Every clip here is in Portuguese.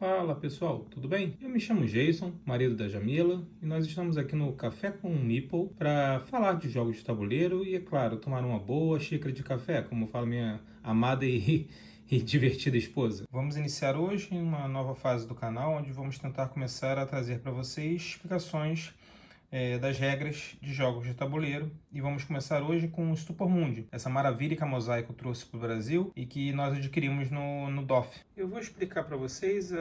Fala pessoal, tudo bem? Eu me chamo Jason, marido da Jamila, e nós estamos aqui no Café com o Meeple para falar de jogos de tabuleiro e, é claro, tomar uma boa xícara de café, como fala minha amada e divertida esposa. Vamos iniciar hoje uma nova fase do canal, onde vamos tentar começar a trazer para vocês explicações das regras de jogos de tabuleiro. E vamos começar hoje com o Stupor Mundi, essa maravilha que a Mosaico trouxe para o Brasil e que nós adquirimos no DOF. Eu vou explicar para vocês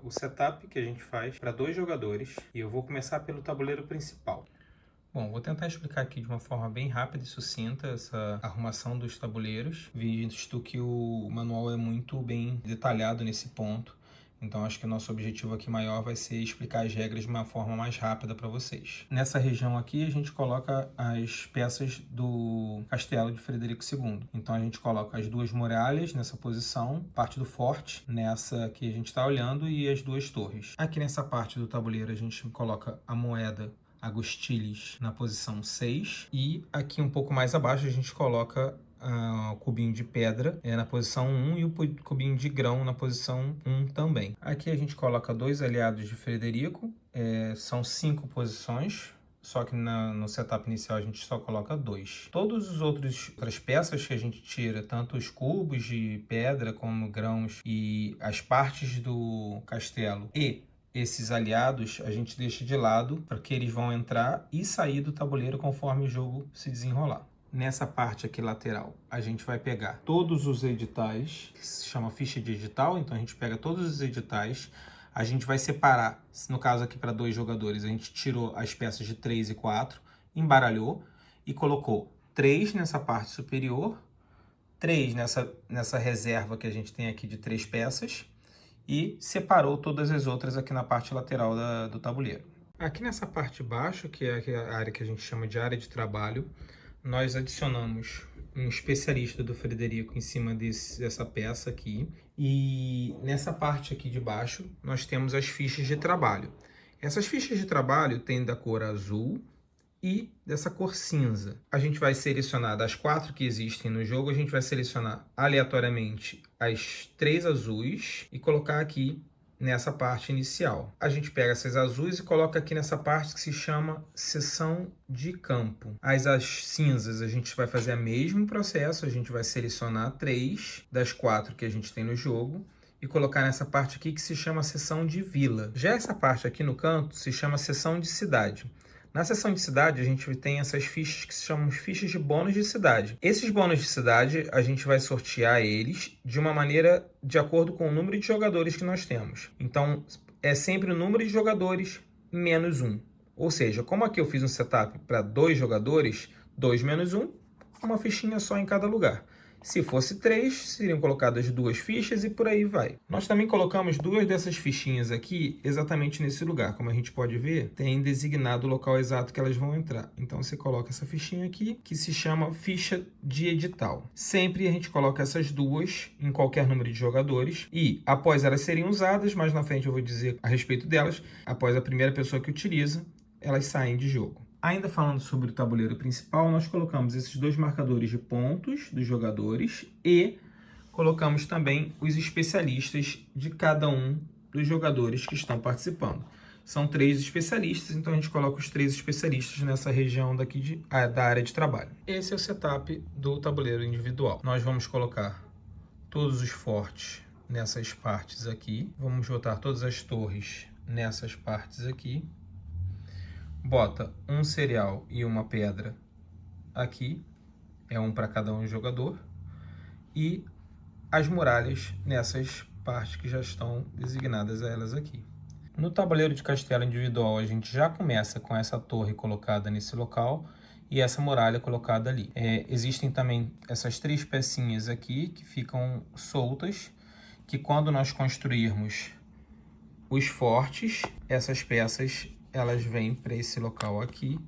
o setup que a gente faz para 2 jogadores e eu vou começar pelo tabuleiro principal. Bom, vou tentar explicar aqui de uma forma bem rápida e sucinta essa arrumação dos tabuleiros, visto que o manual é muito bem detalhado nesse ponto. Então acho que o nosso objetivo aqui maior vai ser explicar as regras de uma forma mais rápida para vocês. Nessa região aqui a gente coloca as peças do Castelo de Frederico II. Então a gente coloca as 2 muralhas nessa posição, parte do forte nessa que a gente está olhando e as 2 torres. Aqui nessa parte do tabuleiro a gente coloca a moeda Agostiles na posição 6 e aqui um pouco mais abaixo a gente coloca o cubinho de pedra na posição 1 e o cubinho de grão na posição 1 também. Aqui a gente coloca 2 aliados de Frederico, são 5 posições, só que no setup inicial a gente só coloca 2. Todas as outras peças que a gente tira, tanto os cubos de pedra como grãos e as partes do castelo e esses aliados, a gente deixa de lado porque eles vão entrar e sair do tabuleiro conforme o jogo se desenrolar. Nessa parte aqui lateral, a gente vai pegar todos os editais, que se chama ficha de edital, então a gente pega todos os editais, a gente vai separar, no caso aqui para 2 jogadores, a gente tirou as peças de 3 e 4, embaralhou e colocou 3 nessa parte superior, 3 nessa reserva que a gente tem aqui de 3 peças e separou todas as outras aqui na parte lateral do tabuleiro. Aqui nessa parte de baixo, que é a área que a gente chama de área de trabalho, nós adicionamos um especialista do Frederico em cima dessa peça aqui. E nessa parte aqui de baixo, nós temos as fichas de trabalho. Essas fichas de trabalho têm da cor azul e dessa cor cinza. A gente vai selecionar das 4 que existem no jogo, a gente vai selecionar aleatoriamente as 3 azuis e colocar aqui nessa parte inicial. A gente pega essas azuis e coloca aqui nessa parte que se chama seção de campo. As cinzas a gente vai fazer o mesmo processo, a gente vai selecionar 3 das 4 que a gente tem no jogo e colocar nessa parte aqui que se chama seção de vila. Já essa parte aqui no canto se chama seção de cidade. Na seção de cidade, a gente tem essas fichas que se chamam fichas de bônus de cidade. Esses bônus de cidade, a gente vai sortear eles de uma maneira de acordo com o número de jogadores que nós temos. Então, é sempre o número de jogadores menos 1. Ou seja, como aqui eu fiz um setup para 2 jogadores, 2 menos 1, uma fichinha só em cada lugar. Se fosse 3, seriam colocadas 2 fichas e por aí vai. Nós também colocamos 2 dessas fichinhas aqui exatamente nesse lugar. Como a gente pode ver, tem designado o local exato que elas vão entrar. Então você coloca essa fichinha aqui, que se chama ficha de edital. Sempre a gente coloca essas 2 em qualquer número de jogadores e após elas serem usadas, mais na frente eu vou dizer a respeito delas, após a primeira pessoa que utiliza, elas saem de jogo. Ainda falando sobre o tabuleiro principal, nós colocamos esses 2 marcadores de pontos dos jogadores e colocamos também os especialistas de cada um dos jogadores que estão participando. São 3 especialistas, então a gente coloca os 3 especialistas nessa região daqui da área de trabalho. Esse é o setup do tabuleiro individual. Nós vamos colocar todos os fortes nessas partes aqui. Vamos botar todas as torres nessas partes aqui. Bota um cereal e uma pedra aqui, é um para cada um jogador, e as muralhas nessas partes que já estão designadas a elas aqui. No tabuleiro de castelo individual, a gente já começa com essa torre colocada nesse local e essa muralha colocada ali. Existem também essas 3 pecinhas aqui que ficam soltas, que quando nós construirmos os fortes, essas peças elas vêm para esse local aqui,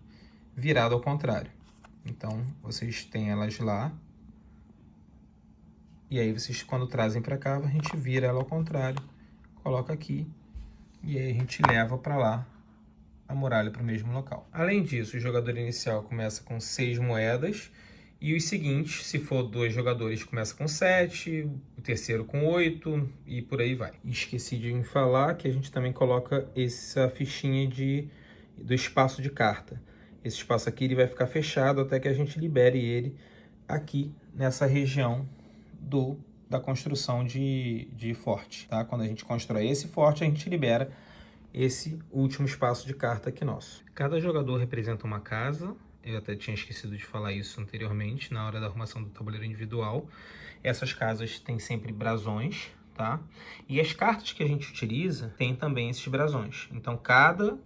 virado ao contrário. Então, vocês têm elas lá. E aí, vocês, quando trazem para cá, a gente vira ela ao contrário, coloca aqui. E aí, a gente leva para lá a muralha para o mesmo local. Além disso, o jogador inicial começa com 6 moedas. E os seguintes, se for 2 jogadores, começa com 7, o terceiro com 8 e por aí vai. Esqueci de falar que a gente também coloca essa fichinha do espaço de carta. Esse espaço aqui ele vai ficar fechado até que a gente libere ele aqui nessa região da construção de forte, tá? Quando a gente constrói esse forte, a gente libera esse último espaço de carta aqui nosso. Cada jogador representa uma casa. Eu até tinha esquecido de falar isso anteriormente, na hora da arrumação do tabuleiro individual. Essas casas têm sempre brasões, tá? E as cartas que a gente utiliza têm também esses brasões. Então, cada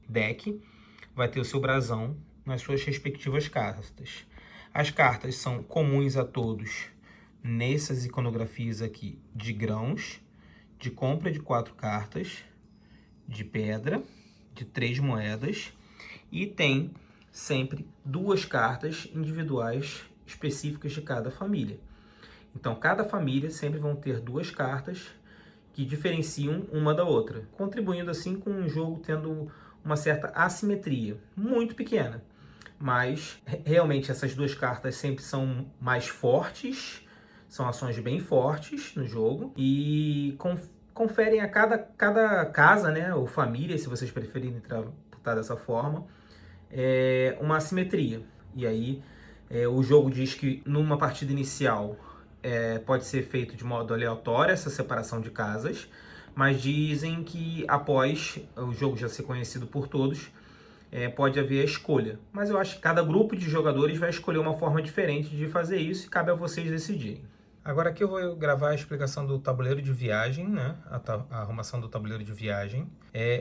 deck vai ter o seu brasão nas suas respectivas cartas. As cartas são comuns a todos nessas iconografias aqui de grãos, de compra de 4 cartas, de pedra, de 3 moedas, e tem sempre 2 cartas individuais específicas de cada família. Então, cada família sempre vão ter 2 cartas que diferenciam uma da outra, contribuindo assim com um jogo tendo uma certa assimetria, muito pequena. Mas, realmente, essas 2 cartas sempre são mais fortes, são ações bem fortes no jogo, e conferem a cada casa, né, ou família, se vocês preferirem tratar dessa forma, uma assimetria. E aí, o jogo diz que numa partida inicial pode ser feito de modo aleatório essa separação de casas, mas dizem que após o jogo já ser conhecido por todos, pode haver a escolha. Mas eu acho que cada grupo de jogadores vai escolher uma forma diferente de fazer isso e cabe a vocês decidirem. Agora aqui eu vou gravar a explicação do tabuleiro de viagem, né? A arrumação do tabuleiro de viagem.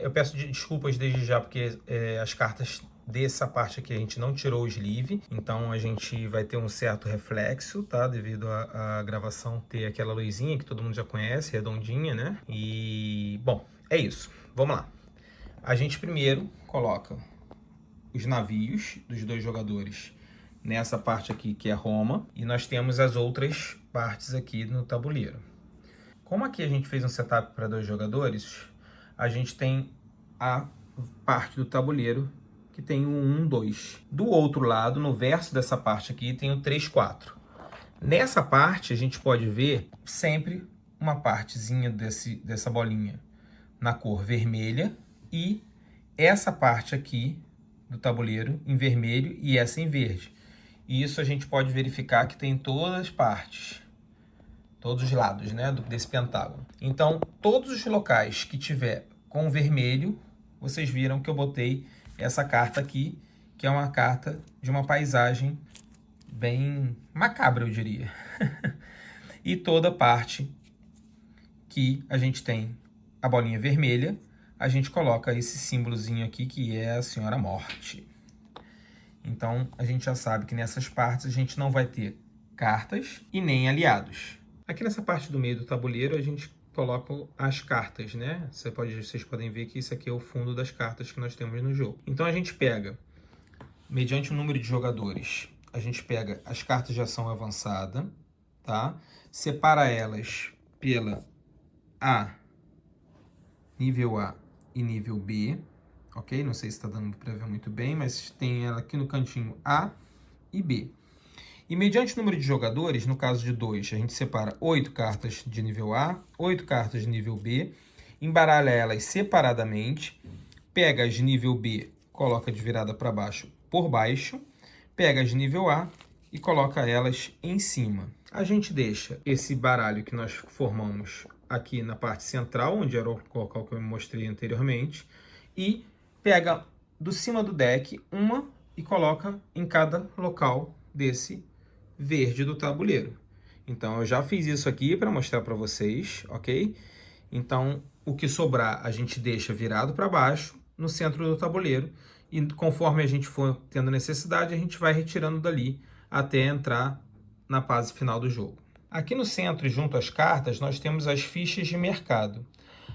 Eu peço desculpas desde já porque as cartas dessa parte aqui a gente não tirou o sleeve, então a gente vai ter um certo reflexo, tá? Devido à gravação ter aquela luzinha que todo mundo já conhece, redondinha, né? E, bom, é isso. Vamos lá. A gente primeiro coloca os navios dos 2 jogadores nessa parte aqui que é Roma, e nós temos as outras partes aqui no tabuleiro. Como aqui a gente fez um setup para 2 jogadores, a gente tem a parte do tabuleiro que tem o 1, 2. Do outro lado, no verso dessa parte aqui, tem o 3, 4. Nessa parte, a gente pode ver sempre uma partezinha dessa bolinha na cor vermelha e essa parte aqui do tabuleiro em vermelho e essa em verde. E isso a gente pode verificar que tem em todas as partes, todos os lados, né, desse pentágono. Então, todos os locais que tiver com vermelho, vocês viram que eu botei essa carta aqui, que é uma carta de uma paisagem bem macabra, eu diria. E toda parte que a gente tem a bolinha vermelha, a gente coloca esse símbolozinho aqui, que é a Senhora Morte. Então, a gente já sabe que nessas partes a gente não vai ter cartas e nem aliados. Aqui nessa parte do meio do tabuleiro, a gente coloca as cartas, né? Vocês podem ver que isso aqui é o fundo das cartas que nós temos no jogo. Então, a gente pega, mediante o número de jogadores, a gente pega as cartas de ação avançada, tá? Separa elas pela nível A e nível B, ok? Não sei se está dando para ver muito bem, mas tem ela aqui no cantinho A e B. E mediante o número de jogadores, no caso de 2, a gente separa 8 cartas de nível A, 8 cartas de nível B, embaralha elas separadamente, pega as de nível B, coloca de virada para baixo por baixo, pega as de nível A e coloca elas em cima. A gente deixa esse baralho que nós formamos aqui na parte central, onde era o local que eu mostrei anteriormente, e pega do cima do deck uma e coloca em cada local desse verde do tabuleiro. Então, eu já fiz isso aqui para mostrar para vocês, ok? Então, o que sobrar a gente deixa virado para baixo no centro do tabuleiro e conforme a gente for tendo necessidade, a gente vai retirando dali até entrar na fase final do jogo. Aqui no centro, junto às cartas, nós temos as fichas de mercado.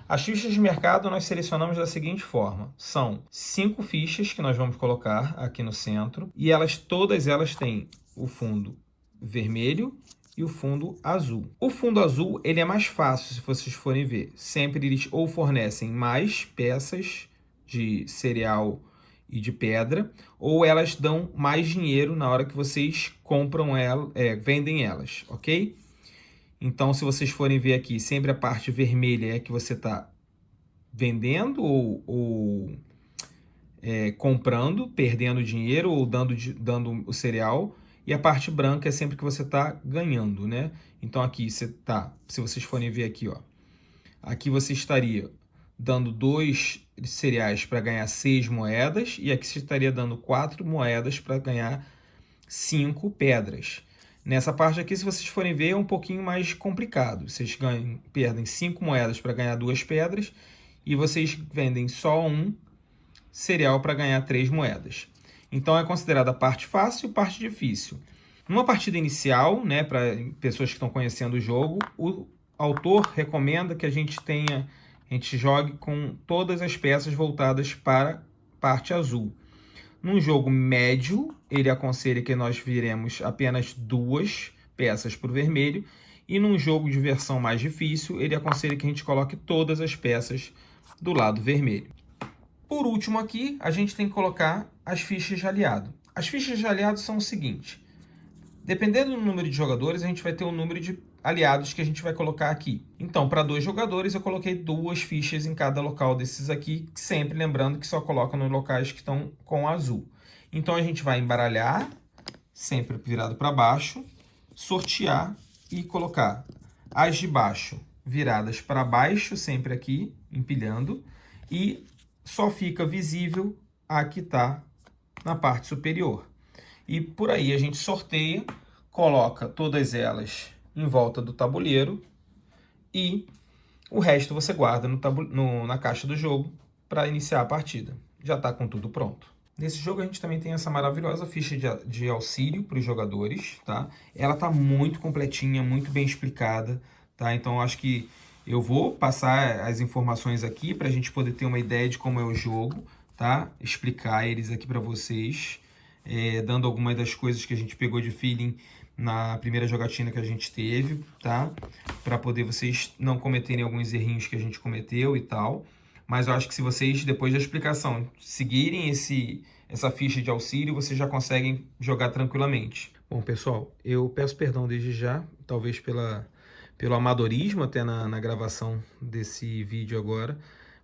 As fichas de mercado nós selecionamos da seguinte forma. São 5 fichas que nós vamos colocar aqui no centro e todas elas têm o fundo vermelho e o fundo azul. O fundo azul ele é mais fácil, se vocês forem ver. Sempre eles ou fornecem mais peças de cereal e de pedra, ou elas dão mais dinheiro na hora que vocês compram ela, vendem elas, ok? Então, se vocês forem ver aqui, sempre a parte vermelha é que você está vendendo ou comprando, perdendo dinheiro ou dando o cereal. E a parte branca é sempre que você está ganhando, né? Então aqui você tá, se vocês forem ver aqui, ó, aqui você estaria dando 2 cereais para ganhar 6 moedas e aqui você estaria dando 4 moedas para ganhar 5 pedras. Nessa parte aqui, se vocês forem ver, é um pouquinho mais complicado. Vocês perdem 5 moedas para ganhar 2 pedras e vocês vendem só um cereal para ganhar 3 moedas. Então é considerada a parte fácil e parte difícil. Numa partida inicial, né, para pessoas que estão conhecendo o jogo, o autor recomenda que a gente jogue com todas as peças voltadas para a parte azul. Num jogo médio, ele aconselha que nós viremos apenas 2 peças para o vermelho. E num jogo de versão mais difícil, ele aconselha que a gente coloque todas as peças do lado vermelho. Por último aqui, a gente tem que colocar as fichas de aliado. As fichas de aliado são o seguinte: dependendo do número de jogadores, a gente vai ter o número de aliados que a gente vai colocar aqui. Então, para 2 jogadores, eu coloquei 2 fichas em cada local desses aqui, sempre lembrando que só coloca nos locais que estão com azul. Então, a gente vai embaralhar, sempre virado para baixo, sortear e colocar as de baixo viradas para baixo, sempre aqui, empilhando, e só fica visível a que está na parte superior. E por aí a gente sorteia, coloca todas elas em volta do tabuleiro e o resto você guarda na caixa do jogo para iniciar a partida. Já está com tudo pronto. Nesse jogo a gente também tem essa maravilhosa ficha de auxílio para os jogadores, tá? Ela está muito completinha, muito bem explicada, tá? Então acho que eu vou passar as informações aqui para a gente poder ter uma ideia de como é o jogo, tá? Explicar eles aqui para vocês, dando algumas das coisas que a gente pegou de feeling na primeira jogatina que a gente teve, tá? Para poder vocês não cometerem alguns errinhos que a gente cometeu e tal. Mas eu acho que se vocês, depois da explicação, seguirem essa ficha de auxílio, vocês já conseguem jogar tranquilamente. Bom, pessoal, eu peço perdão desde já, talvez pelo amadorismo até na gravação desse vídeo agora,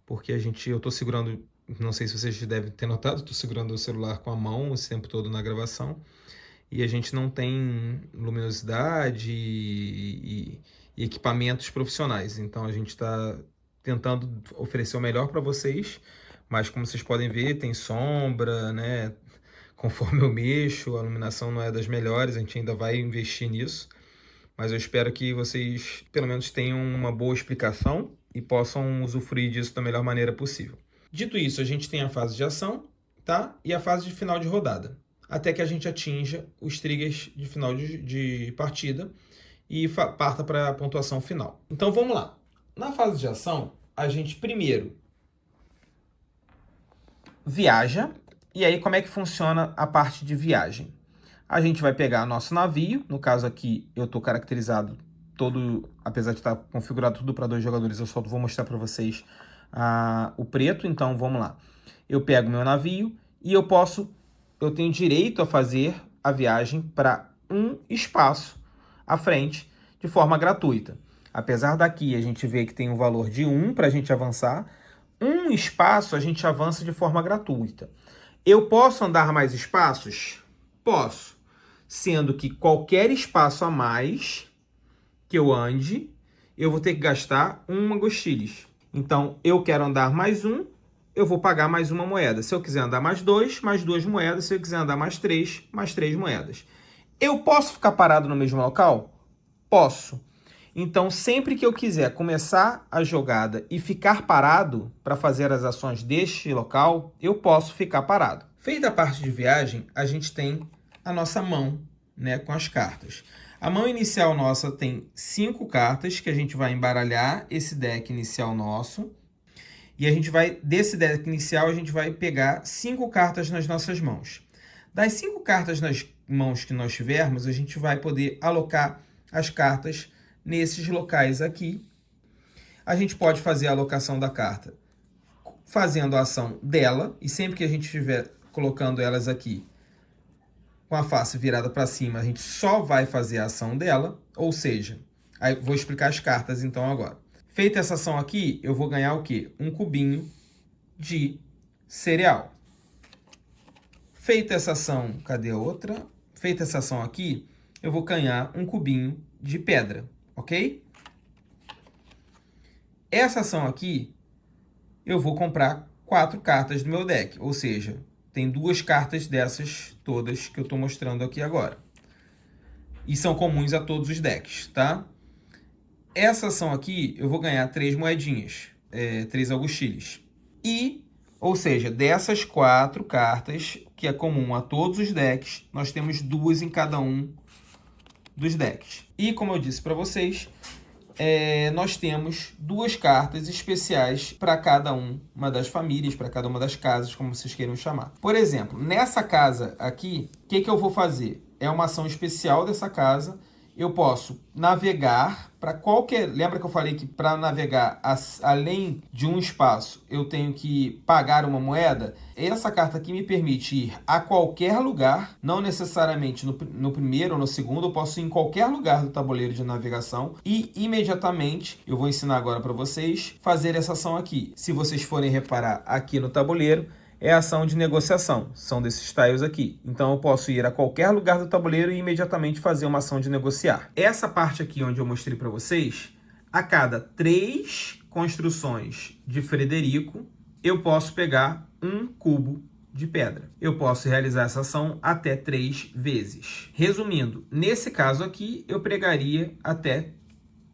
porque eu estou segurando, não sei se vocês devem ter notado, estou segurando o celular com a mão esse tempo todo na gravação, e a gente não tem luminosidade e equipamentos profissionais, então a gente está tentando oferecer o melhor para vocês, mas como vocês podem ver, tem sombra, né? Conforme eu mexo, a iluminação não é das melhores, a gente ainda vai investir nisso, mas eu espero que vocês pelo menos tenham uma boa explicação e possam usufruir disso da melhor maneira possível. Dito isso, a gente tem a fase de ação, tá? E a fase de final de rodada, até que a gente atinja os triggers de final de partida e parta para a pontuação final. Então vamos lá. Na fase de ação, a gente primeiro viaja. E aí, como é que funciona a parte de viagem? A gente vai pegar nosso navio. No caso aqui, eu estou caracterizado todo, apesar de estar configurado tudo para 2 jogadores, eu só vou mostrar para vocês o preto. Então, vamos lá. Eu pego meu navio e eu tenho direito a fazer a viagem para um espaço à frente de forma gratuita. Apesar daqui a gente ver que tem um valor de 1 para a gente avançar, um espaço a gente avança de forma gratuita. Eu posso andar mais espaços? Posso. Sendo que qualquer espaço a mais que eu ande, eu vou ter que gastar 1 agostiles. Então, eu quero andar mais 1, eu vou pagar mais 1 moeda. Se eu quiser andar mais 2 moedas. Se eu quiser andar mais 3 moedas. Eu posso ficar parado no mesmo local? Posso. Então, sempre que eu quiser começar a jogada e ficar parado para fazer as ações deste local, eu posso ficar parado. Feita a parte de viagem, a gente tem a nossa mão, né, com as cartas. A mão inicial nossa tem 5 cartas que a gente vai embaralhar esse deck inicial nosso. E desse deck inicial, a gente vai pegar 5 cartas nas nossas mãos. Das 5 cartas nas mãos que nós tivermos, a gente vai poder alocar as cartas nesses locais aqui. A gente pode fazer a alocação da carta fazendo a ação dela, e sempre que a gente estiver colocando elas aqui com a face virada para cima, a gente só vai fazer a ação dela, ou seja, aí vou explicar as cartas então agora. Feita essa ação aqui, eu vou ganhar o quê? Um cubinho de cereal. Feita essa ação, cadê a outra? Feita essa ação aqui, eu vou ganhar um cubinho de pedra, ok? Essa ação aqui, eu vou comprar 4 cartas do meu deck, ou seja, tem 2 cartas dessas todas que eu estou mostrando aqui agora. E são comuns a todos os decks, tá? Essa ação aqui, eu vou ganhar 3 moedinhas, 3 augustilhos. E, ou seja, dessas 4 cartas, que é comum a todos os decks, nós temos 2 em cada um dos decks. E, como eu disse para vocês, nós temos 2 cartas especiais para cada uma das famílias, para cada uma das casas, como vocês queiram chamar. Por exemplo, nessa casa aqui, o que eu vou fazer? É uma ação especial dessa casa. Eu posso navegar para qualquer... Lembra que eu falei que para navegar além de um espaço, eu tenho que pagar uma moeda? Essa carta aqui me permite ir a qualquer lugar, não necessariamente no primeiro ou no segundo, eu posso ir em qualquer lugar do tabuleiro de navegação e imediatamente, eu vou ensinar agora para vocês, fazer essa ação aqui. Se vocês forem reparar aqui no tabuleiro, é a ação de negociação, são desses tiles aqui. Então eu posso ir a qualquer lugar do tabuleiro e imediatamente fazer uma ação de negociar. Essa parte aqui onde eu mostrei para vocês, a cada 3 construções de Frederico, eu posso pegar um cubo de pedra. Eu posso realizar essa ação até 3 vezes. Resumindo, nesse caso aqui, eu pregaria até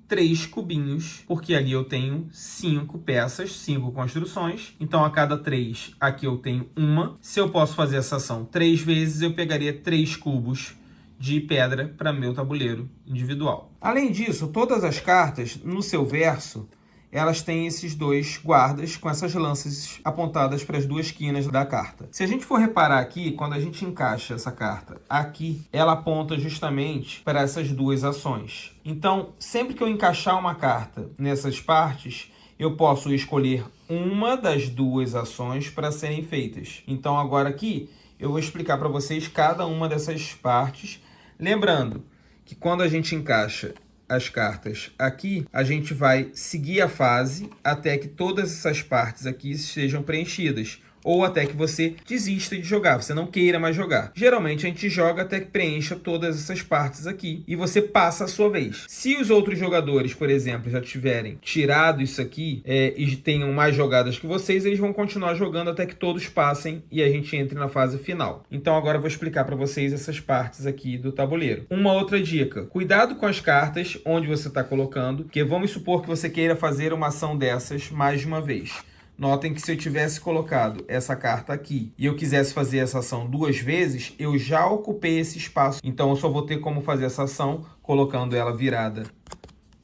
3 cubinhos, porque ali eu tenho 5 peças, 5 construções. Então, a cada 3, aqui eu tenho uma. Se eu posso fazer essa ação 3 vezes, eu pegaria 3 cubos de pedra para meu tabuleiro individual. Além disso, todas as cartas, no seu verso, elas têm esses 2 guardas com essas lanças apontadas para as 2 quinas da carta. Se a gente for reparar aqui, quando a gente encaixa essa carta aqui, ela aponta justamente para essas 2 ações. Então, sempre que eu encaixar uma carta nessas partes, eu posso escolher uma das 2 ações para serem feitas. Então, agora aqui, eu vou explicar para vocês cada uma dessas partes. Lembrando que quando a gente encaixa as cartas aqui, a gente vai seguir a fase até que todas essas partes aqui estejam preenchidas. Ou até que você desista de jogar, você não queira mais jogar. Geralmente a gente joga até que preencha todas essas partes aqui e você passa a sua vez. Se os outros jogadores, por exemplo, já tiverem tirado isso aqui e tenham mais jogadas que vocês, eles vão continuar jogando até que todos passem e a gente entre na fase final. Então agora eu vou explicar para vocês essas partes aqui do tabuleiro. Uma outra dica, cuidado com as cartas onde você está colocando, porque vamos supor que você queira fazer uma ação dessas mais de uma vez. Notem que se eu tivesse colocado essa carta aqui e eu quisesse fazer essa ação 2 vezes, eu já ocupei esse espaço. Então eu só vou ter como fazer essa ação colocando ela virada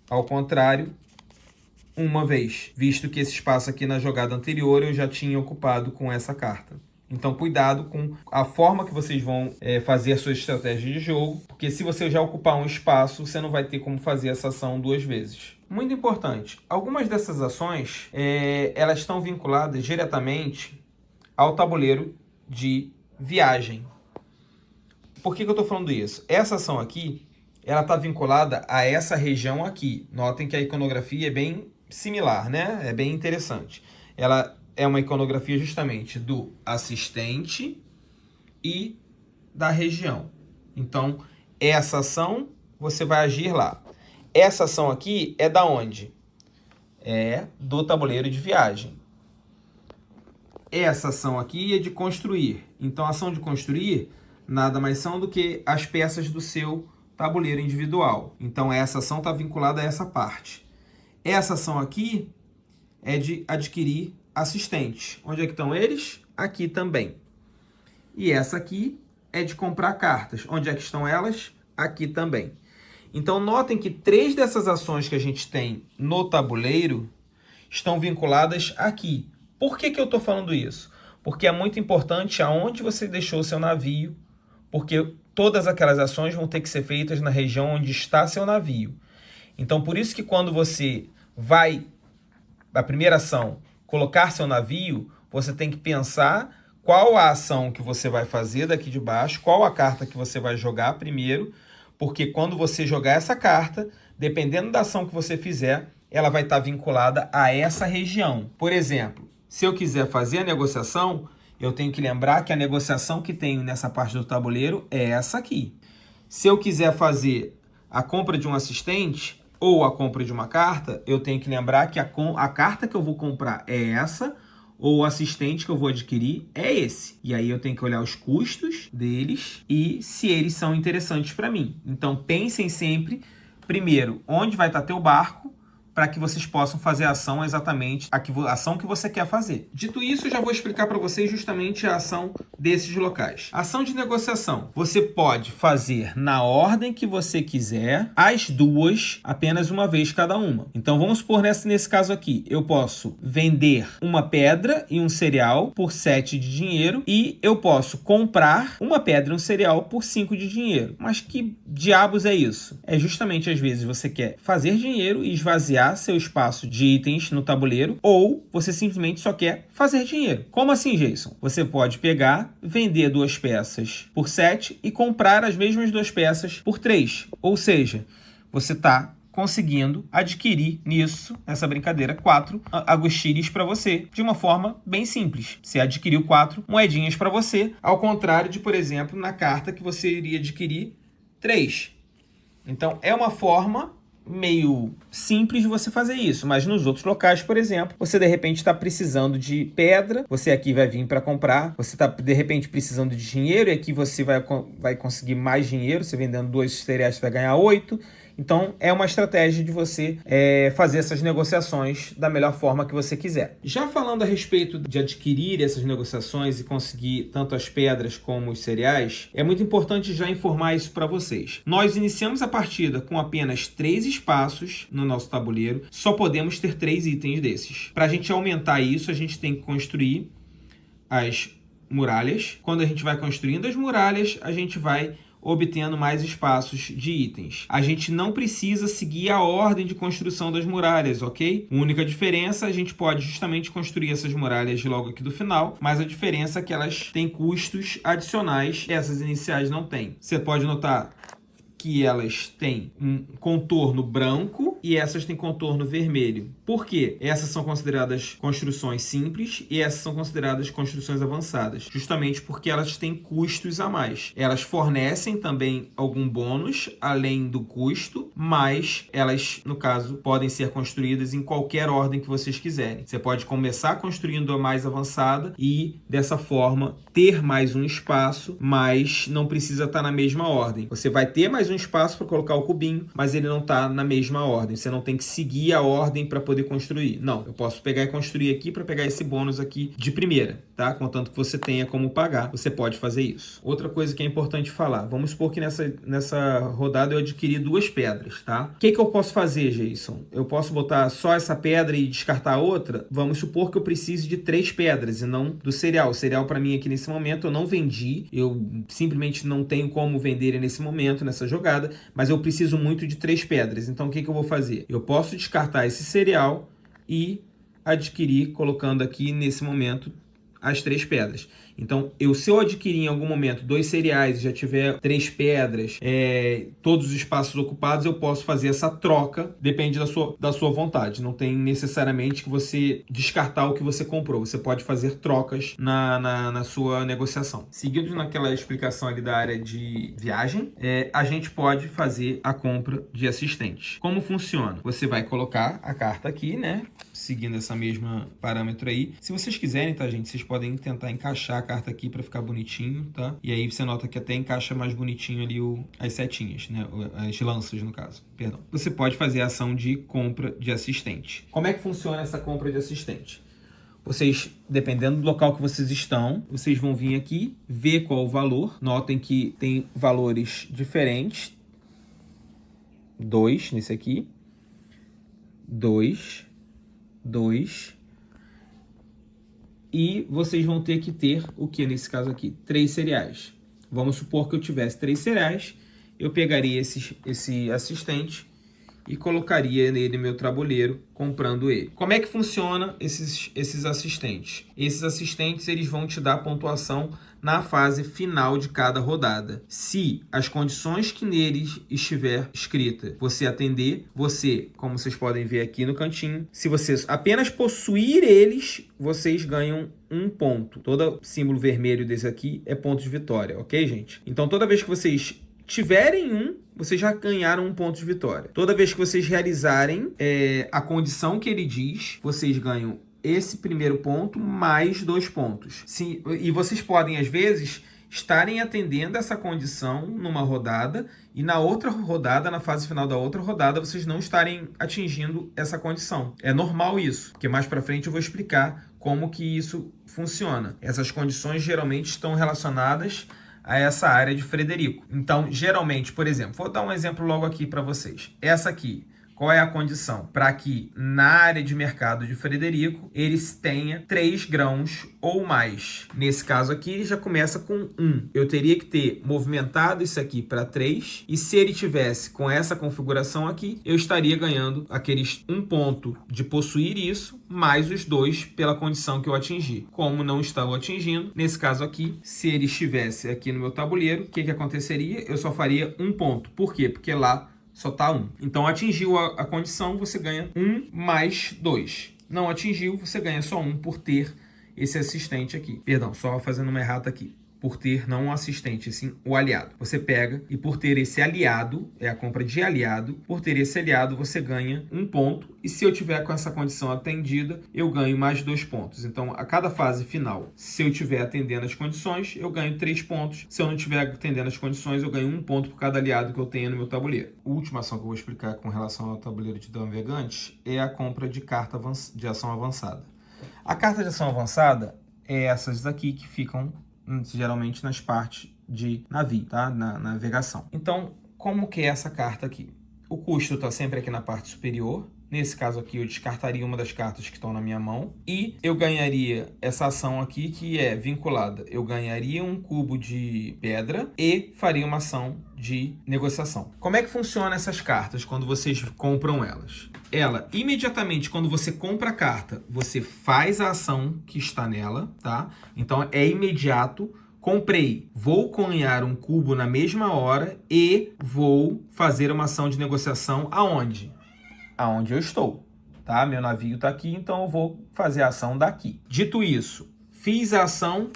ao contrário uma vez, visto que esse espaço aqui na jogada anterior eu já tinha ocupado com essa carta. Então cuidado com a forma que vocês vão fazer a sua estratégia de jogo, porque se você já ocupar um espaço, você não vai ter como fazer essa ação 2 vezes. Muito importante, algumas dessas ações, elas estão vinculadas diretamente ao tabuleiro de viagem. Por que eu estou falando isso? Essa ação aqui, ela está vinculada a essa região aqui. Notem que a iconografia é bem similar, né? É bem interessante. Ela é uma iconografia justamente do assistente e da região. Então, essa ação, você vai agir lá. Essa ação aqui é da onde? É do tabuleiro de viagem. Essa ação aqui é de construir. Então, a ação de construir nada mais são do que as peças do seu tabuleiro individual. Então, essa ação está vinculada a essa parte. Essa ação aqui é de adquirir assistentes. Onde é que estão eles? Aqui também. E essa aqui é de comprar cartas. Onde é que estão elas? Aqui também. Então, notem que 3 dessas ações que a gente tem no tabuleiro estão vinculadas aqui. Por que eu estou falando isso? Porque é muito importante aonde você deixou o seu navio, porque todas aquelas ações vão ter que ser feitas na região onde está seu navio. Então, por isso que quando você vai, a primeira ação, colocar seu navio, você tem que pensar qual a ação que você vai fazer daqui de baixo, qual a carta que você vai jogar primeiro, porque quando você jogar essa carta, dependendo da ação que você fizer, ela vai estar vinculada a essa região. Por exemplo, se eu quiser fazer a negociação, eu tenho que lembrar que a negociação que tenho nessa parte do tabuleiro é essa aqui. Se eu quiser fazer a compra de um assistente ou a compra de uma carta, eu tenho que lembrar que a carta que eu vou comprar é essa, ou o assistente que eu vou adquirir é esse. E aí eu tenho que olhar os custos deles e se eles são interessantes para mim. Então pensem sempre, primeiro, onde vai estar teu barco, para que vocês possam fazer a ação exatamente, a ação que você quer fazer. Dito isso, eu já vou explicar para vocês justamente a ação desses locais. Ação de negociação. Você pode fazer na ordem que você quiser, as duas, apenas uma vez cada uma. Então vamos supor nesse caso aqui, eu posso vender uma pedra e um cereal por 7 de dinheiro e eu posso comprar uma pedra e um cereal por 5 de dinheiro. Mas que diabos é isso? É justamente às vezes você quer fazer dinheiro e esvaziar seu espaço de itens no tabuleiro, ou você simplesmente só quer fazer dinheiro. Como assim, Jason? Você pode pegar, vender 2 peças por 7 e comprar as mesmas 2 peças por 3. Ou seja, você está conseguindo adquirir nisso, nessa brincadeira, 4 aguxires para você, de uma forma bem simples. Você adquiriu 4 moedinhas para você, ao contrário de, por exemplo, na carta que você iria adquirir 3. Então, é uma forma meio simples de você fazer isso, mas nos outros locais, por exemplo, você de repente está precisando de pedra, você aqui vai vir para comprar, você está de repente precisando de dinheiro e aqui você vai conseguir mais dinheiro, você vendendo 2 cereais você vai ganhar 8. Então, é uma estratégia de você fazer essas negociações da melhor forma que você quiser. Já falando a respeito de adquirir essas negociações e conseguir tanto as pedras como os cereais, é muito importante já informar isso para vocês. Nós iniciamos a partida com apenas 3 espaços no nosso tabuleiro, só podemos ter 3 itens desses. Para a gente aumentar isso, a gente tem que construir as muralhas. Quando a gente vai construindo as muralhas, a gente vai obtendo mais espaços de itens. A gente não precisa seguir a ordem de construção das muralhas, ok? A única diferença, a gente pode justamente construir essas muralhas logo aqui do final, mas a diferença é que elas têm custos adicionais, essas iniciais não têm. Você pode notar que elas têm um contorno branco e essas têm contorno vermelho. Por quê? Essas são consideradas construções simples e essas são consideradas construções avançadas, justamente porque elas têm custos a mais. Elas fornecem também algum bônus além do custo, mas elas, no caso, podem ser construídas em qualquer ordem que vocês quiserem. Você pode começar construindo a mais avançada e, dessa forma, ter mais um espaço, mas não precisa estar na mesma ordem. Você vai ter mais um espaço para colocar o cubinho, mas ele não está na mesma ordem. Você não tem que seguir a ordem para poder construir. Não, eu posso pegar e construir aqui para pegar esse bônus aqui de primeira, tá? Contanto que você tenha como pagar, você pode fazer isso. Outra coisa que é importante falar, vamos supor que nessa rodada eu adquiri 2 pedras, tá? O que eu posso fazer, Jason? Eu posso botar só essa pedra e descartar a outra? Vamos supor que eu precise de 3 pedras e não do cereal. O cereal para mim aqui nesse momento eu não vendi, eu simplesmente não tenho como vender ele nesse momento, nessa jogada, mas eu preciso muito de 3 pedras. Então o que eu vou fazer? Eu posso descartar esse cereal e adquirir, colocando aqui nesse momento as 3 pedras. Então, se eu adquirir em algum momento 2 cereais e já tiver 3 pedras, todos os espaços ocupados, eu posso fazer essa troca, depende da sua vontade. Não tem necessariamente que você descartar o que você comprou. Você pode fazer trocas na sua negociação. Seguindo naquela explicação ali da área de viagem, a gente pode fazer a compra de assistentes. Como funciona? Você vai colocar a carta aqui, né? Seguindo essa mesma parâmetro aí. Se vocês quiserem, tá, gente? Vocês podem tentar encaixar a carta aqui para ficar bonitinho, tá? E aí você nota que até encaixa mais bonitinho ali as setinhas, né? As lanças, no caso. Perdão. Você pode fazer a ação de compra de assistente. Como é que funciona essa compra de assistente? Vocês, dependendo do local que vocês estão, vocês vão vir aqui, ver qual o valor. Notem que tem valores diferentes. 2 nesse aqui. 2. E vocês vão ter que ter o que nesse caso aqui? 3 cereais. Vamos supor que eu tivesse 3 cereais, eu pegaria esse assistente e colocaria nele meu tabuleiro, comprando ele. Como é que funciona esses assistentes? Esses assistentes eles vão te dar pontuação na fase final de cada rodada. Se as condições que neles estiver escrita você atender, você, como vocês podem ver aqui no cantinho, se vocês apenas possuir eles, vocês ganham 1 ponto. Todo símbolo vermelho desse aqui é ponto de vitória, ok, gente? Então, toda vez que vocês tiverem vocês já ganharam 1 ponto de vitória. Toda vez que vocês realizarem a condição que ele diz, vocês ganham esse primeiro ponto mais 2 pontos. Sim, e vocês podem, às vezes, estarem atendendo essa condição numa rodada e na outra rodada, na fase final da outra rodada, vocês não estarem atingindo essa condição. É normal isso, porque mais para frente eu vou explicar como que isso funciona. Essas condições geralmente estão relacionadas a essa área de Frederico. Então, geralmente, por exemplo, vou dar um exemplo logo aqui para vocês. Essa aqui, qual é a condição? Para que na área de mercado de Frederico, eles tenham 3 grãos ou mais. Nesse caso aqui, ele já começa com 1. Eu teria que ter movimentado isso aqui para 3. E se ele tivesse com essa configuração aqui, eu estaria ganhando aqueles 1 ponto de possuir isso, mais os 2 pela condição que eu atingi. Como não estava atingindo, nesse caso aqui, se ele estivesse aqui no meu tabuleiro, o que aconteceria? Eu só faria 1 ponto. Por quê? Porque lá só está 1. Então, atingiu a condição, você ganha 1 mais 2. Não atingiu, você ganha só 1 por ter esse assistente aqui. Perdão, só fazendo uma errata aqui. Por ter não um assistente, sim o aliado. Você pega e por ter esse aliado, é a compra de aliado, por ter esse aliado você ganha 1 ponto. E se eu tiver com essa condição atendida, eu ganho mais 2 pontos. Então, a cada fase final, se eu estiver atendendo as condições, eu ganho 3 pontos. Se eu não estiver atendendo as condições, eu ganho 1 ponto por cada aliado que eu tenho no meu tabuleiro. A última ação que eu vou explicar com relação ao tabuleiro de Dama Vegante é a compra de carta de ação avançada. A carta de ação avançada é essas daqui que ficam geralmente nas partes de navio, tá? Na navegação. Então, como que é essa carta aqui? O custo está sempre aqui na parte superior. Nesse caso aqui, eu descartaria uma das cartas que estão na minha mão e eu ganharia essa ação aqui que é vinculada. Eu ganharia 1 cubo de pedra e faria uma ação de negociação. Como é que funciona essas cartas quando vocês compram elas? Ela, imediatamente, quando você compra a carta, você faz a ação que está nela, tá? Então, é imediato. Comprei, vou cunhar 1 cubo na mesma hora e vou fazer uma ação de negociação aonde? Aonde eu estou, tá? Meu navio está aqui, então eu vou fazer a ação daqui. Dito isso, fiz a ação.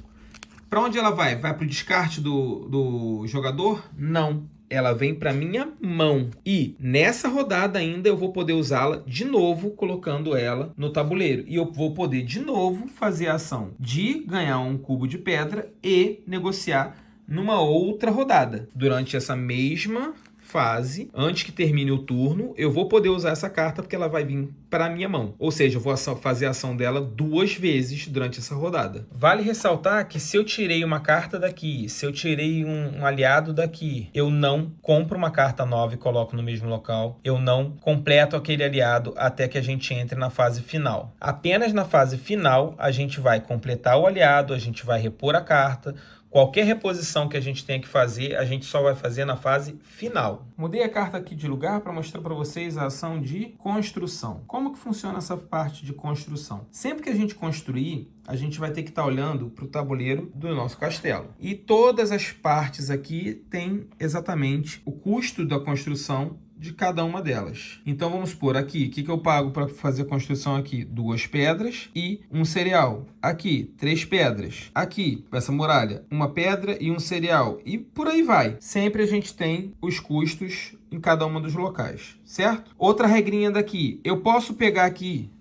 Para onde ela vai? Vai para o descarte do jogador? Não. Ela vem para minha mão. E nessa rodada ainda eu vou poder usá-la de novo, colocando ela no tabuleiro. E eu vou poder de novo fazer a ação de ganhar 1 cubo de pedra e negociar numa outra rodada. Durante essa mesma fase, antes que termine o turno, eu vou poder usar essa carta porque ela vai vir para a minha mão. Ou seja, eu vou fazer a ação dela 2 vezes durante essa rodada. Vale ressaltar que se eu tirei uma carta daqui, se eu tirei um aliado daqui, eu não compro uma carta nova e coloco no mesmo local. Eu não completo aquele aliado até que a gente entre na fase final. Apenas na fase final, a gente vai completar o aliado, a gente vai repor a carta. Qualquer reposição que a gente tenha que fazer, a gente só vai fazer na fase final. Mudei a carta aqui de lugar para mostrar para vocês a ação de construção. Como que funciona essa parte de construção? Sempre que a gente construir, a gente vai ter que estar olhando para o tabuleiro do nosso castelo. E todas as partes aqui têm exatamente o custo da construção de cada uma delas. Então vamos supor aqui, o que eu pago para fazer a construção aqui? 2 pedras e 1 cereal. Aqui, 3 pedras. Aqui, essa muralha, 1 pedra e 1 cereal. E por aí vai. Sempre a gente tem os custos em cada um dos locais, certo? Outra regrinha daqui, eu posso pegar aqui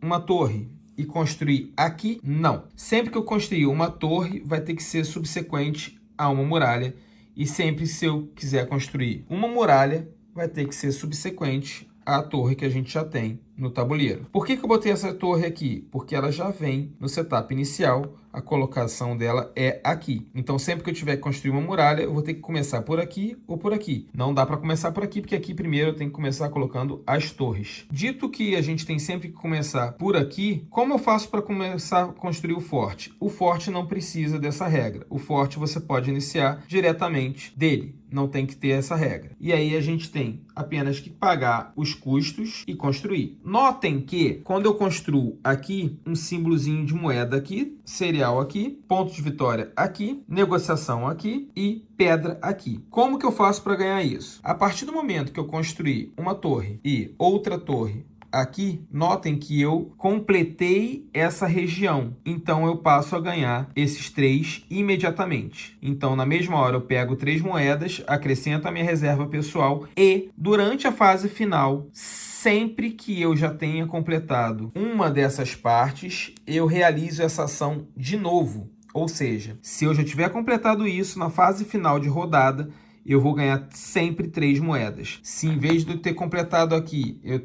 uma torre e construir aqui? Não. Sempre que eu construir uma torre, vai ter que ser subsequente a uma muralha. E sempre se eu quiser construir uma muralha, vai ter que ser subsequente à torre que a gente já tem no tabuleiro. Por que eu botei essa torre aqui? Porque ela já vem no setup inicial, a colocação dela é aqui. Então, sempre que eu tiver que construir uma muralha, eu vou ter que começar por aqui ou por aqui. Não dá para começar por aqui, porque aqui primeiro eu tenho que começar colocando as torres. Dito que a gente tem sempre que começar por aqui, como eu faço para começar a construir o forte? O forte não precisa dessa regra. O forte você pode iniciar diretamente dele. Não tem que ter essa regra. E aí a gente tem apenas que pagar os custos e construir. Notem que quando eu construo aqui um símbolozinho de moeda aqui, cereal aqui, ponto de vitória aqui, negociação aqui e pedra aqui. Como que eu faço para ganhar isso? A partir do momento que eu construir uma torre e outra torre aqui, notem que eu completei essa região. Então, eu passo a ganhar esses 3 imediatamente. Então, na mesma hora, eu pego 3 moedas, acrescento a minha reserva pessoal e, durante a fase final, sempre que eu já tenha completado uma dessas partes, eu realizo essa ação de novo. Ou seja, se eu já tiver completado isso na fase final de rodada, eu vou ganhar sempre 3 moedas. Se em vez de eu ter completado aqui, eu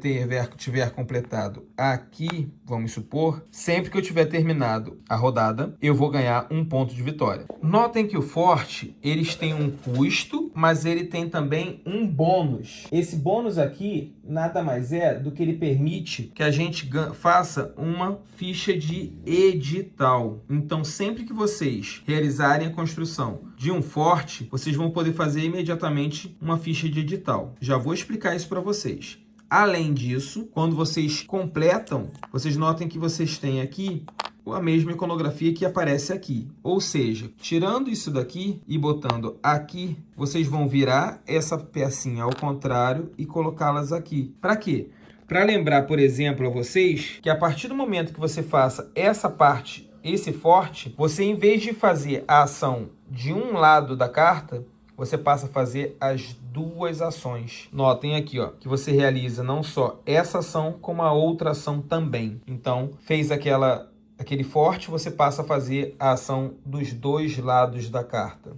tiver completado aqui, vamos supor, sempre que eu tiver terminado a rodada, eu vou ganhar 1 ponto de vitória. Notem que o forte, eles têm um custo, mas ele tem também um bônus. Esse bônus aqui, nada mais é do que ele permite que a gente faça uma ficha de edital. Então, sempre que vocês realizarem a construção de um forte, vocês vão poder fazer imediatamente uma ficha de edital. Já vou explicar isso para vocês. Além disso, quando vocês completam, vocês notem que vocês têm aqui a mesma iconografia que aparece aqui. Ou seja, tirando isso daqui e botando aqui, vocês vão virar essa pecinha ao contrário e colocá-las aqui. Para quê? Para lembrar, por exemplo, a vocês que a partir do momento que você faça essa parte, esse forte, você em vez de fazer a ação de um lado da carta, você passa a fazer as 2 ações. Notem aqui, ó, que você realiza não só essa ação, como a outra ação também. Então, fez aquele forte, você passa a fazer a ação dos 2 lados da carta.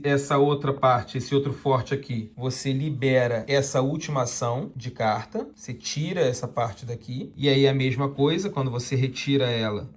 Essa outra parte, esse outro forte aqui, você libera essa última ação de carta, você tira essa parte daqui, e aí a mesma coisa, quando você retira ela,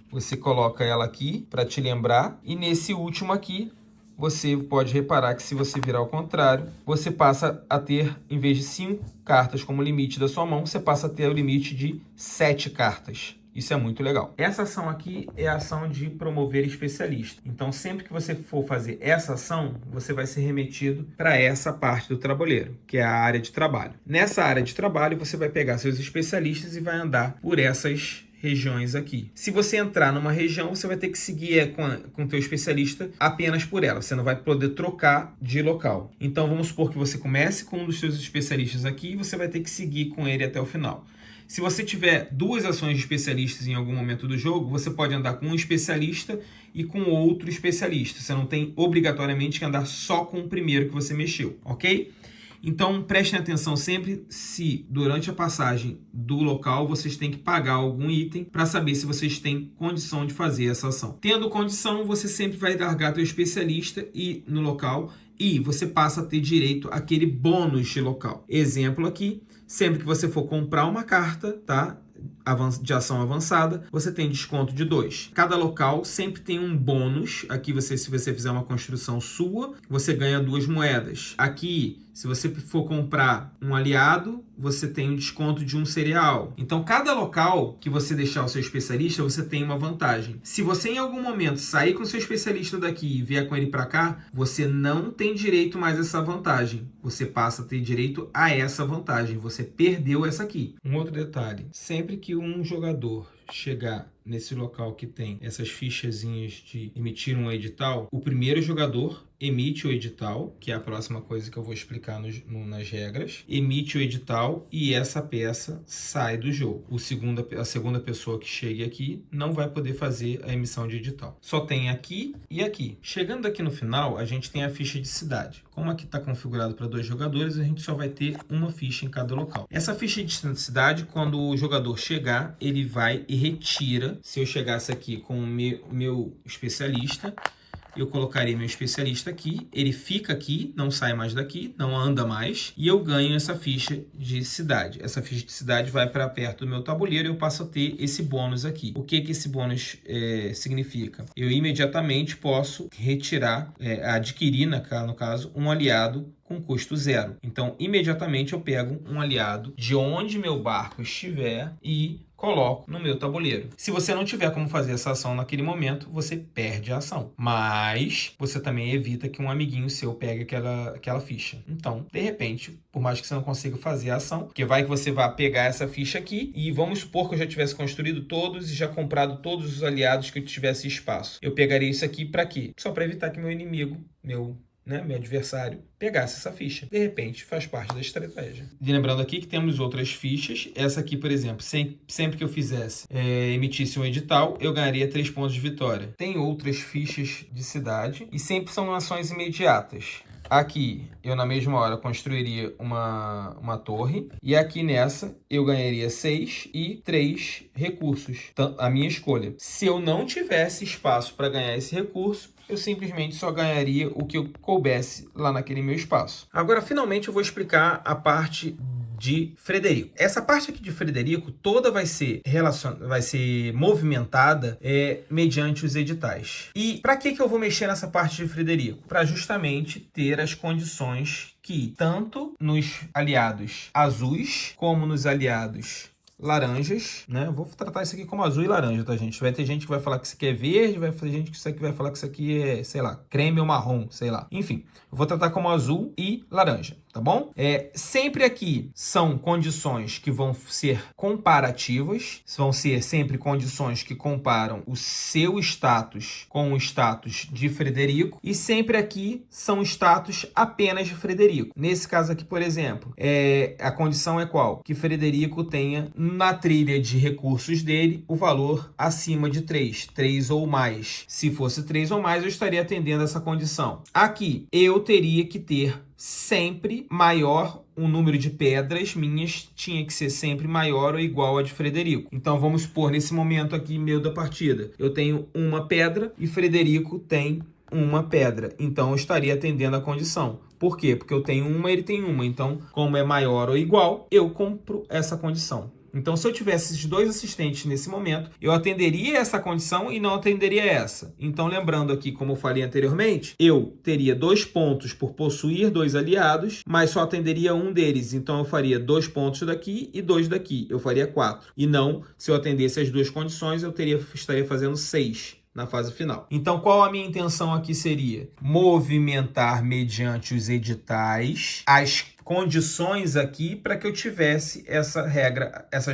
você coloca ela aqui para te lembrar, e nesse último aqui, você pode reparar que se você virar ao contrário, você passa a ter, em vez de 5 cartas como limite da sua mão, você passa a ter o limite de 7 cartas. Isso é muito legal. Essa ação aqui é a ação de promover especialista. Então, sempre que você for fazer essa ação, você vai ser remetido para essa parte do tabuleiro, que é a área de trabalho. Nessa área de trabalho, você vai pegar seus especialistas e vai andar por essas regiões aqui. Se você entrar numa região, você vai ter que seguir com o teu especialista apenas por ela. Você não vai poder trocar de local. Então, vamos supor que você comece com um dos seus especialistas aqui e você vai ter que seguir com ele até o final. Se você tiver 2 ações de especialistas em algum momento do jogo, você pode andar com um especialista e com outro especialista. Você não tem obrigatoriamente que andar só com o primeiro que você mexeu, ok? Então, prestem atenção sempre se, durante a passagem do local, vocês têm que pagar algum item para saber se vocês têm condição de fazer essa ação. Tendo condição, você sempre vai largar teu especialista no local e você passa a ter direito àquele bônus de local. Exemplo aqui, sempre que você for comprar uma carta, tá? De ação avançada, você tem desconto de 2. Cada local sempre tem um bônus. Aqui, se você fizer uma construção sua, você ganha 2 moedas. Aqui, se você for comprar um aliado, você tem um desconto de um cereal. Então, cada local que você deixar o seu especialista, você tem uma vantagem. Se você em algum momento sair com o seu especialista daqui e vier com ele para cá, você não tem direito mais a essa vantagem. Você passa a ter direito a essa vantagem. Você perdeu essa aqui. Um outro detalhe, sempre que um jogador chegar nesse local que tem essas fichazinhas de emitir um edital, o primeiro jogador emite o edital, que é a próxima coisa que eu vou explicar nas regras, emite o edital e essa peça sai do jogo. A segunda pessoa que chegue aqui não vai poder fazer a emissão de edital. Só tem aqui e aqui. Chegando aqui no final, a gente tem a ficha de cidade. Como aqui está configurado para 2 jogadores, a gente só vai ter uma ficha em cada local. Essa ficha de cidade, quando o jogador chegar, ele vai e retira. Se eu chegasse aqui com o meu especialista, eu colocaria meu especialista aqui, ele fica aqui, não sai mais daqui, não anda mais, e eu ganho essa ficha de cidade. Essa ficha de cidade vai para perto do meu tabuleiro e eu passo a ter esse bônus aqui. O que esse bônus significa? Eu imediatamente posso retirar, adquirir, no caso, um aliado com custo 0. Então, imediatamente eu pego um aliado de onde meu barco estiver e coloco no meu tabuleiro. Se você não tiver como fazer essa ação naquele momento, você perde a ação. Mas você também evita que um amiguinho seu pegue aquela ficha. Então, de repente, por mais que você não consiga fazer a ação, porque vai que você vai pegar essa ficha aqui e vamos supor que eu já tivesse construído todos e já comprado todos os aliados que eu tivesse espaço. Eu pegaria isso aqui para quê? Só para evitar que meu inimigo, meu adversário, pegasse essa ficha. De repente, faz parte da estratégia. E lembrando aqui que temos outras fichas. Essa aqui, por exemplo, sempre que eu emitisse um edital, eu ganharia 3 pontos de vitória. Tem outras fichas de cidade e sempre são ações imediatas. Aqui, eu na mesma hora construiria uma torre. E aqui nessa, eu ganharia 6 e 3 recursos. A minha escolha. Se eu não tivesse espaço para ganhar esse recurso, eu simplesmente só ganharia o que eu coubesse lá naquele meu espaço. Agora, finalmente, eu vou explicar a parte de Frederico. Essa parte aqui de Frederico toda vai ser movimentada mediante os editais. E para que eu vou mexer nessa parte de Frederico? Para justamente ter as condições que tanto nos aliados azuis como nos aliados laranjas, né? Eu vou tratar isso aqui como azul e laranja, tá, gente? Vai ter gente que vai falar que isso aqui é verde, vai ter gente que vai falar que isso aqui é, sei lá, creme ou marrom, sei lá. Enfim, eu vou tratar como azul e laranja, tá bom? Sempre aqui são condições que vão ser comparativas, vão ser sempre condições que comparam o seu status com o status de Frederico, e sempre aqui são status apenas de Frederico. Nesse caso aqui, por exemplo, a condição é qual? Que Frederico tenha na trilha de recursos dele o valor acima de 3 ou mais. Se fosse 3 ou mais, eu estaria atendendo essa condição. Aqui, eu teria que ter sempre maior, o número de pedras minhas tinha que ser sempre maior ou igual a de Frederico. Então, vamos supor, nesse momento aqui meu da partida, eu tenho uma pedra e Frederico tem uma pedra. Então, eu estaria atendendo a condição. Por quê? Porque eu tenho uma, ele tem uma. Então, como é maior ou igual, eu compro essa condição. Então, se eu tivesse esses 2 assistentes nesse momento, eu atenderia essa condição e não atenderia essa. Então, lembrando aqui, como eu falei anteriormente, eu teria 2 pontos por possuir 2 aliados, mas só atenderia um deles. Então, eu faria 2 pontos daqui e 2 daqui. Eu faria 4. E não, se eu atendesse as 2 condições, eu estaria fazendo 6 na fase final. Então, qual a minha intenção aqui seria? Movimentar mediante os editais as condições aqui para que eu tivesse essas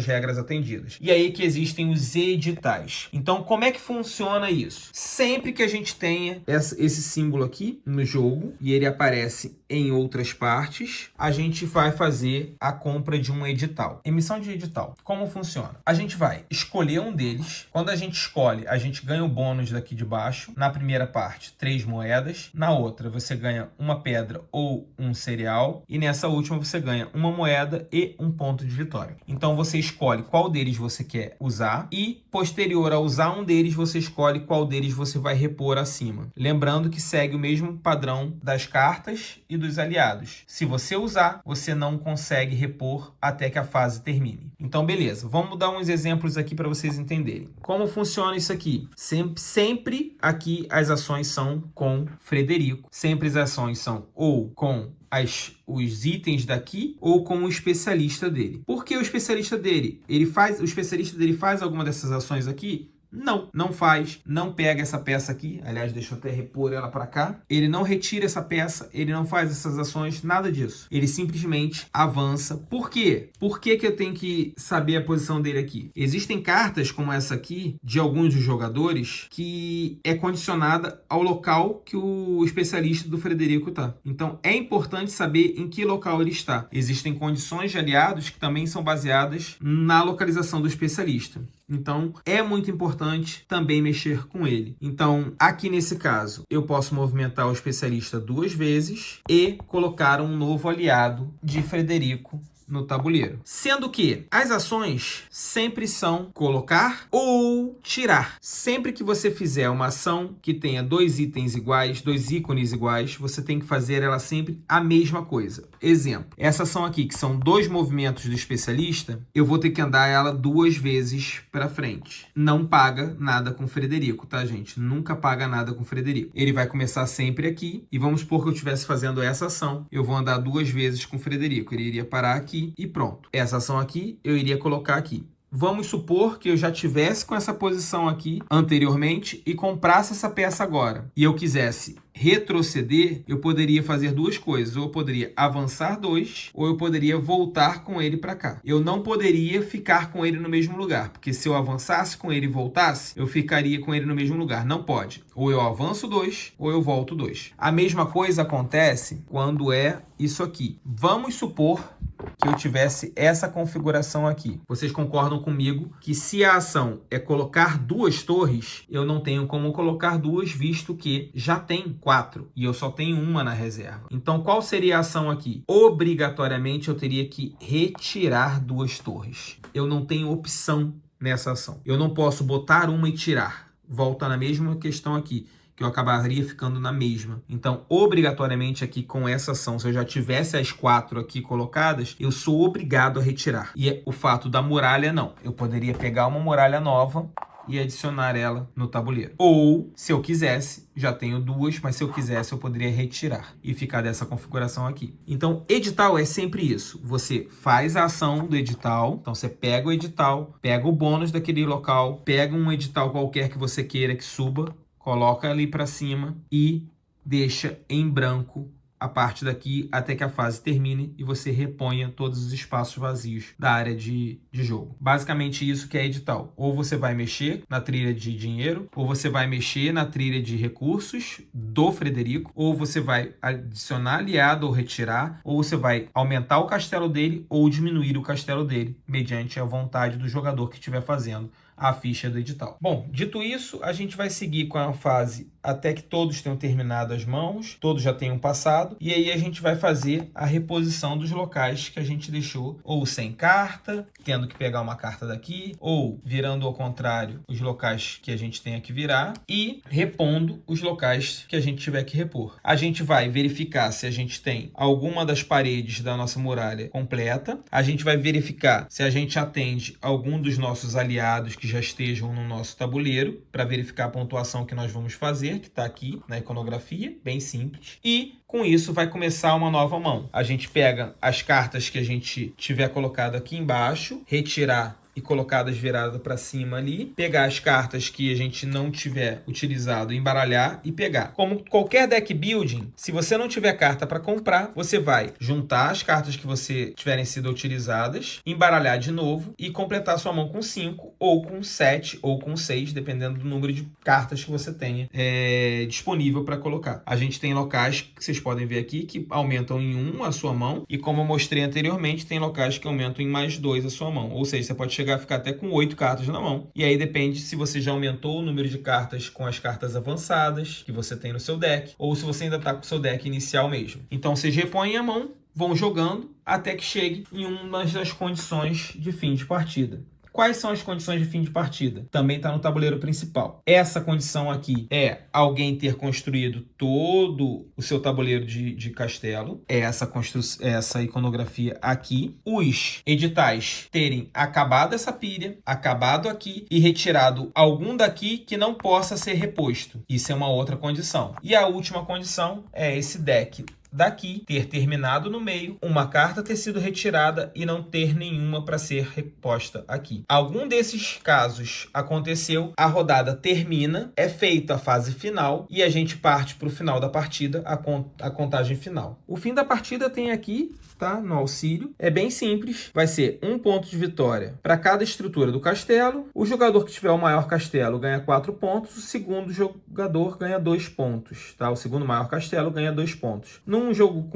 regras atendidas. E aí que existem os editais. Então, como é que funciona isso? Sempre que a gente tenha esse símbolo aqui no jogo e ele aparece em outras partes, a gente vai fazer a compra de um edital. Emissão de edital. Como funciona? A gente vai escolher um deles. Quando a gente escolhe, a gente ganha o bônus daqui de baixo. Na primeira parte, 3 moedas. Na outra, você ganha uma pedra ou um cereal. E nessa última, você ganha uma moeda e um ponto de vitória. Então, você escolhe qual deles você quer usar. E, posterior a usar um deles, você escolhe qual deles você vai repor acima. Lembrando que segue o mesmo padrão das cartas e dos aliados. Se você usar, você não consegue repor até que a fase termine. Então, beleza. Vamos dar uns exemplos aqui para vocês entenderem. Como funciona isso aqui? Sempre aqui as ações são com Frederico. Sempre as ações são ou com os itens daqui ou com o especialista dele. Por que o especialista dele? O especialista dele faz alguma dessas ações aqui? Não faz, não pega essa peça aqui, aliás, deixa eu até repor ela para cá, ele não retira essa peça, ele não faz essas ações, nada disso, ele simplesmente avança. Por quê? Por que eu tenho que saber a posição dele aqui? Existem cartas como essa aqui, de alguns dos jogadores, que é condicionada ao local que o especialista do Frederico está. Então, é importante saber em que local ele está. Existem condições de aliados que também são baseadas na localização do especialista. Então, é muito importante também mexer com ele. Então, aqui nesse caso, eu posso movimentar o especialista 2 vezes e colocar um novo aliado de Frederico no tabuleiro. Sendo que as ações sempre são colocar ou tirar. Sempre que você fizer uma ação que tenha dois itens iguais, dois ícones iguais, você tem que fazer ela sempre a mesma coisa. Exemplo, essa ação aqui, que são 2 movimentos do especialista, eu vou ter que andar ela 2 vezes para frente. Não paga nada com o Frederico, tá, gente? Nunca paga nada com o Frederico. Ele vai começar sempre aqui, e vamos supor que eu estivesse fazendo essa ação, eu vou andar 2 vezes com o Frederico. Ele iria parar aqui e pronto. Essa ação aqui, eu iria colocar aqui. Vamos supor que eu já tivesse com essa posição aqui anteriormente e comprasse essa peça agora. E eu quisesse retroceder, eu poderia fazer 2 coisas. Ou eu poderia avançar 2, ou eu poderia voltar com ele para cá. Eu não poderia ficar com ele no mesmo lugar, porque se eu avançasse com ele e voltasse, eu ficaria com ele no mesmo lugar. Não pode. Ou eu avanço 2, ou eu volto 2. A mesma coisa acontece quando é isso aqui. Vamos supor que eu tivesse essa configuração aqui. Vocês concordam comigo que se a ação é colocar 2 torres, eu não tenho como colocar 2, visto que já tem 4 e eu só tenho uma na reserva. Então, qual seria a ação aqui? Obrigatoriamente, eu teria que retirar 2 torres. Eu não tenho opção nessa ação. Eu não posso botar uma e tirar. Volta na mesma questão aqui, que eu acabaria ficando na mesma. Então, obrigatoriamente aqui com essa ação, se eu já tivesse as 4 aqui colocadas, eu sou obrigado a retirar. E o fato da muralha, não. Eu poderia pegar uma muralha nova e adicionar ela no tabuleiro. Ou, se eu quisesse, já tenho 2, mas se eu quisesse, eu poderia retirar e ficar dessa configuração aqui. Então, edital é sempre isso. Você faz a ação do edital, então você pega o edital, pega o bônus daquele local, pega um edital qualquer que você queira que suba, coloca ali para cima e deixa em branco a parte daqui até que a fase termine e você reponha todos os espaços vazios da área de jogo. Basicamente isso que é edital. Ou você vai mexer na trilha de dinheiro, ou você vai mexer na trilha de recursos do Frederico, ou você vai adicionar aliado ou retirar, ou você vai aumentar o castelo dele ou diminuir o castelo dele, mediante a vontade do jogador que estiver fazendo a ficha do edital. Bom, dito isso, a gente vai seguir com a fase até que todos tenham terminado as mãos, todos já tenham passado, e aí a gente vai fazer a reposição dos locais que a gente deixou, ou sem carta, tendo que pegar uma carta daqui, ou virando ao contrário os locais que a gente tenha que virar, e repondo os locais que a gente tiver que repor. A gente vai verificar se a gente tem alguma das paredes da nossa muralha completa, a gente vai verificar se a gente atende algum dos nossos aliados que já estejam no nosso tabuleiro, para verificar a pontuação que nós vamos fazer, que está aqui na iconografia, bem simples. E com isso vai começar uma nova mão. A gente pega as cartas que a gente tiver colocado aqui embaixo, retirar e colocadas viradas para cima ali, pegar as cartas que a gente não tiver utilizado, embaralhar e pegar. Como qualquer deck building, se você não tiver carta para comprar, você vai juntar as cartas que você tiverem sido utilizadas, embaralhar de novo e completar sua mão com 5 ou com 7 ou com 6, dependendo do número de cartas que você tenha disponível para colocar. A gente tem locais que vocês podem ver aqui que aumentam em 1 a sua mão e, como eu mostrei anteriormente, tem locais que aumentam em mais 2 a sua mão. Ou seja, você pode chegar a ficar até com 8 cartas na mão. E aí depende se você já aumentou o número de cartas com as cartas avançadas que você tem no seu deck, ou se você ainda está com o seu deck inicial mesmo. Então vocês repõem a mão, vão jogando até que chegue em uma das condições de fim de partida. Quais são as condições de fim de partida? Também está no tabuleiro principal. Essa condição aqui é alguém ter construído todo o seu tabuleiro de castelo. É essa iconografia aqui. Os editais terem acabado essa pilha, acabado aqui e retirado algum daqui que não possa ser reposto. Isso é uma outra condição. E a última condição é esse deck daqui ter terminado no meio, uma carta ter sido retirada e não ter nenhuma para ser reposta aqui. Algum desses casos aconteceu, a rodada termina, é feita a fase final e a gente parte para o final da partida, a contagem final. O fim da partida tem aqui, tá, no auxílio, é bem simples, vai ser 1 ponto de vitória para cada estrutura do castelo. O jogador que tiver o maior castelo ganha 4 pontos, o segundo jogador ganha 2 pontos, tá? O segundo maior castelo ganha 2 pontos. Num jogo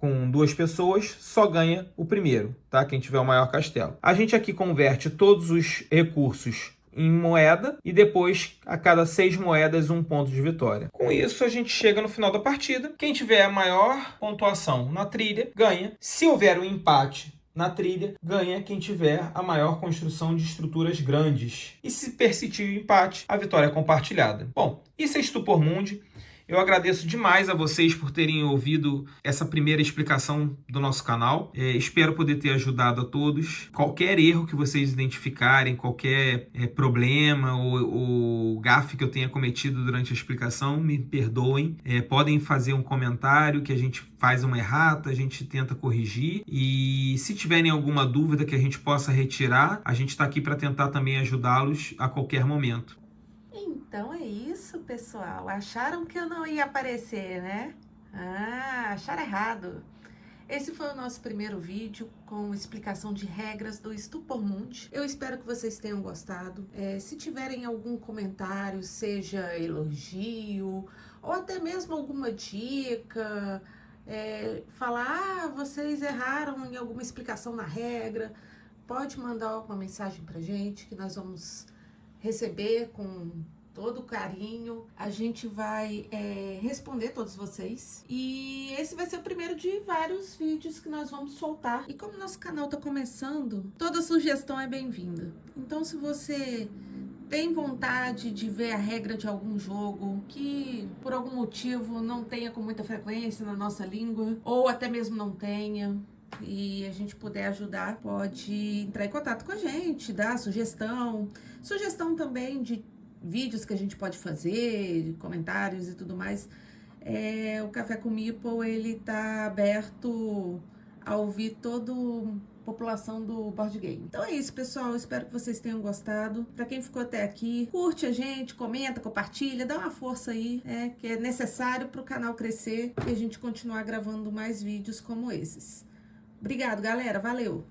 com 2 pessoas, só ganha o primeiro, tá? Quem tiver o maior castelo. A gente aqui converte todos os recursos em moeda e depois a cada 6 moedas 1 ponto de vitória. Com isso a gente chega no final da partida. Quem tiver a maior pontuação na trilha ganha. Se houver um empate na trilha, ganha quem tiver a maior construção de estruturas grandes. E se persistir o empate, a vitória é compartilhada. Bom, isso é Stupor Mundi. Eu agradeço demais a vocês por terem ouvido essa primeira explicação do nosso canal. Espero poder ter ajudado a todos. Qualquer erro que vocês identificarem, qualquer problema ou gafe que eu tenha cometido durante a explicação, me perdoem. Podem fazer um comentário que a gente faz uma errata, a gente tenta corrigir. E se tiverem alguma dúvida que a gente possa retirar, a gente está aqui para tentar também ajudá-los a qualquer momento. Então é isso, pessoal. Acharam que eu não ia aparecer, né? Acharam errado. Esse foi o nosso primeiro vídeo com explicação de regras do Stupor Mundi. Eu espero que vocês tenham gostado. Se tiverem algum comentário, seja elogio ou até mesmo alguma dica, falar, vocês erraram em alguma explicação na regra, pode mandar uma mensagem pra gente que nós vamos receber com todo carinho. A gente vai responder todos vocês. E esse vai ser o primeiro de vários vídeos que nós vamos soltar. E como nosso canal tá começando, toda sugestão é bem-vinda. Então, se você tem vontade de ver a regra de algum jogo que por algum motivo não tenha com muita frequência na nossa língua, ou até mesmo não tenha, e a gente puder ajudar, pode entrar em contato com a gente, dar sugestão também de vídeos que a gente pode fazer, comentários e tudo mais. O Café com Meeple, ele tá aberto a ouvir toda a população do board game. Então é isso, pessoal, espero que vocês tenham gostado. Pra quem ficou até aqui, curte a gente, comenta, compartilha, dá uma força aí, que é necessário pro canal crescer e a gente continuar gravando mais vídeos como esses. Obrigado, galera. Valeu!